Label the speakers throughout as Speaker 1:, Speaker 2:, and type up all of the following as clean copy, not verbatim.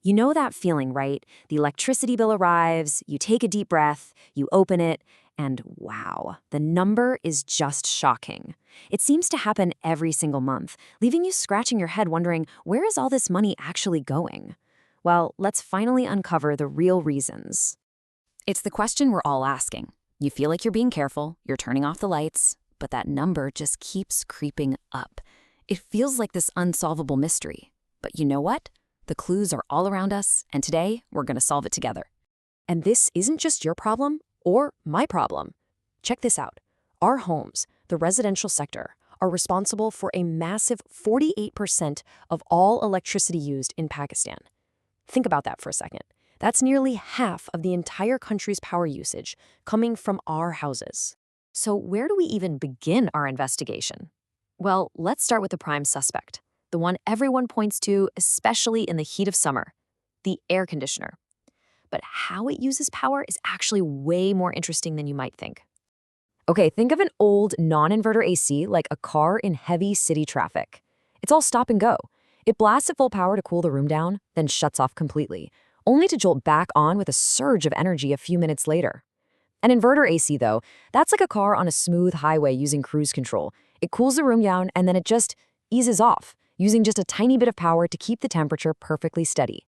Speaker 1: You know that feeling, right? The electricity bill arrives, you take a deep breath, you open it, and wow, the number is just shocking. It seems to happen every single month, leaving you scratching your head wondering, where is all this money actually going? Well, let's finally uncover the real reasons. It's the question we're all asking. You feel like you're being careful, you're turning off the lights, but that number just keeps creeping up. It feels like this unsolvable mystery. But you know what? The clues are all around us, and today we're going to solve it together. And this isn't just your problem or my problem. Check this out. Our homes, the residential sector, are responsible for a massive 48% of all electricity used in Pakistan. Think about that for a second. That's nearly half of the entire country's power usage coming from our houses. So where do we even begin our investigation? Well, let's start with the prime suspect, the one everyone points to, especially in the heat of summer, the air conditioner. But how it uses power is actually way more interesting than you might think. Okay, think of an old non-inverter AC like a car in heavy city traffic. It's all stop and go. It blasts at full power to cool the room down, then shuts off completely, only to jolt back on with a surge of energy a few minutes later. An inverter AC, though, that's like a car on a smooth highway using cruise control. It cools the room down and then it just eases off, using just a tiny bit of power to keep the temperature perfectly steady.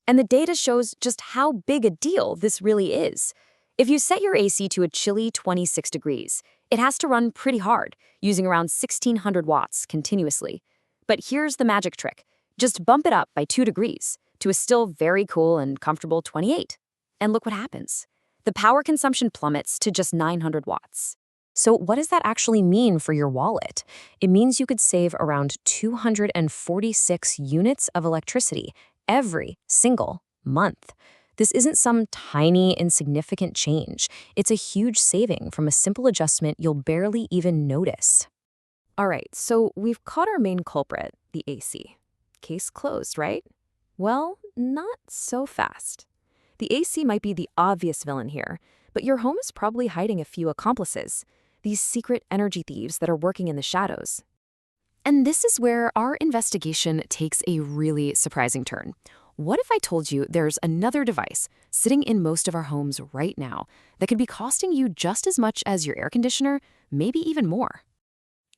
Speaker 1: And the data shows just how big a deal this really is. If you set your AC to a chilly 26 degrees, it has to run pretty hard, using around 1,600 watts continuously. But here's the magic trick. Just bump it up by 2 degrees to a still very cool and comfortable 28. And look what happens. The power consumption plummets to just 900 watts. So what does that actually mean for your wallet? It means you could save around 246 units of electricity every single month. This isn't some tiny, insignificant change. It's a huge saving from a simple adjustment you'll barely even notice. All right, so we've caught our main culprit, the AC. Case closed, right? Well, not so fast. The AC might be the obvious villain here, but your home is probably hiding a few accomplices, these secret energy thieves that are working in the shadows. And this is where our investigation takes a really surprising turn. What if I told you there's another device sitting in most of our homes right now that could be costing you just as much as your air conditioner, maybe even more?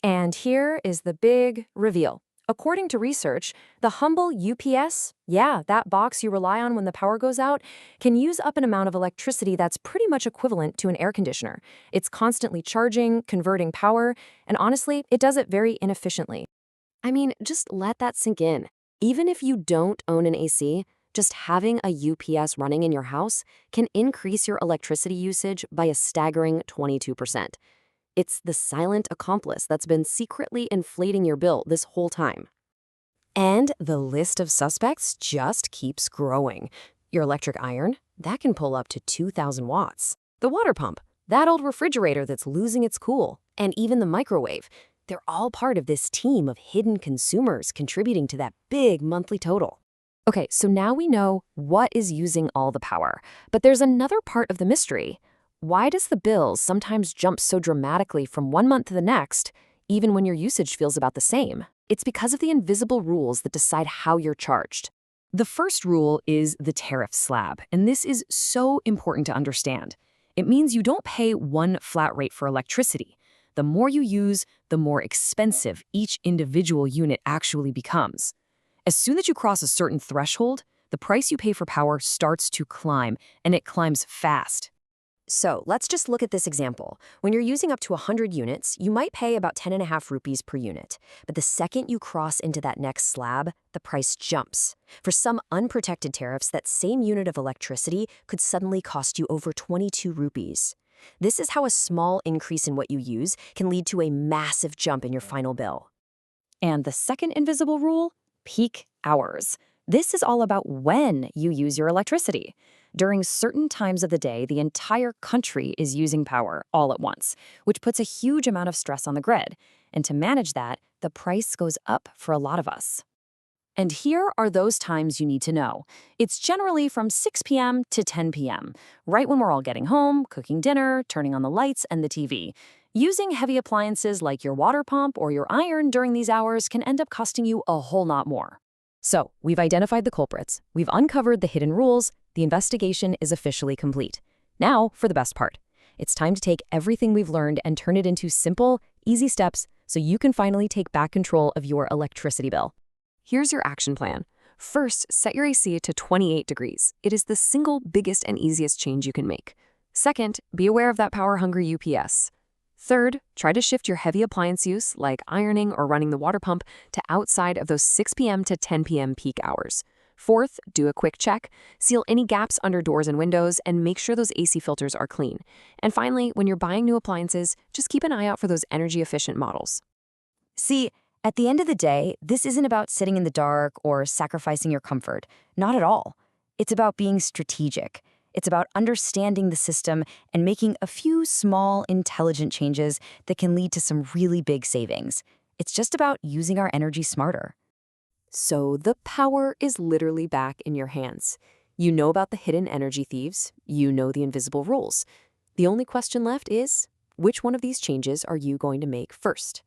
Speaker 1: And here is the big reveal. According to research, the humble UPS, that box you rely on when the power goes out, can use up an amount of electricity that's pretty much equivalent to an air conditioner. It's constantly charging, converting power, and honestly, it does it very inefficiently. I mean, just let that sink in. Even if you don't own an AC, just having a UPS running in your house can increase your electricity usage by a staggering 22%. It's the silent accomplice that's been secretly inflating your bill this whole time. And the list of suspects just keeps growing. Your electric iron, that can pull up to 2,000 watts. The water pump, that old refrigerator that's losing its cool. And even the microwave. They're all part of this team of hidden consumers contributing to that big monthly total. Okay, so now we know what is using all the power. But there's another part of the mystery. Why does the bill sometimes jump so dramatically from one month to the next, even when your usage feels about the same? It's because of the invisible rules that decide how you're charged. The first rule is the tariff slab, and this is so important to understand. It means you don't pay one flat rate for electricity. The more you use, the more expensive each individual unit actually becomes. As soon as you cross a certain threshold, the price you pay for power starts to climb, and it climbs fast. So let's just look at this example. When you're using up to 100 units, you might pay about 10.5 rupees per unit. But the second you cross into that next slab, the price jumps. For some unprotected tariffs, that same unit of electricity could suddenly cost you over 22 rupees. This is how a small increase in what you use can lead to a massive jump in your final bill. And the second invisible rule? Peak hours. This is all about when you use your electricity. During certain times of the day, the entire country is using power all at once, which puts a huge amount of stress on the grid. And to manage that, the price goes up for a lot of us. And here are those times you need to know. It's generally from 6 p.m. to 10 p.m., right when we're all getting home, cooking dinner, turning on the lights and the TV. Using heavy appliances like your water pump or your iron during these hours can end up costing you a whole lot more. So, we've identified the culprits, we've uncovered the hidden rules, the investigation is officially complete. Now, for the best part. It's time to take everything we've learned and turn it into simple, easy steps so you can finally take back control of your electricity bill.
Speaker 2: Here's your action plan. First, set your AC to 28 degrees. It is the single biggest and easiest change you can make. Second, be aware of that power-hungry UPS. Third, try to shift your heavy appliance use, like ironing or running the water pump, to outside of those 6 p.m. to 10 p.m. peak hours. Fourth, do a quick check, seal any gaps under doors and windows, and make sure those AC filters are clean. And finally, when you're buying new appliances, just keep an eye out for those energy-efficient models.
Speaker 1: See, at the end of the day, this isn't about sitting in the dark or sacrificing your comfort. Not at all. It's about being strategic. It's about understanding the system and making a few small, intelligent changes that can lead to some really big savings. It's just about using our energy smarter.
Speaker 2: So the power is literally back in your hands. You know about the hidden energy thieves. You know the invisible rules. The only question left is, which one of these changes are you going to make first?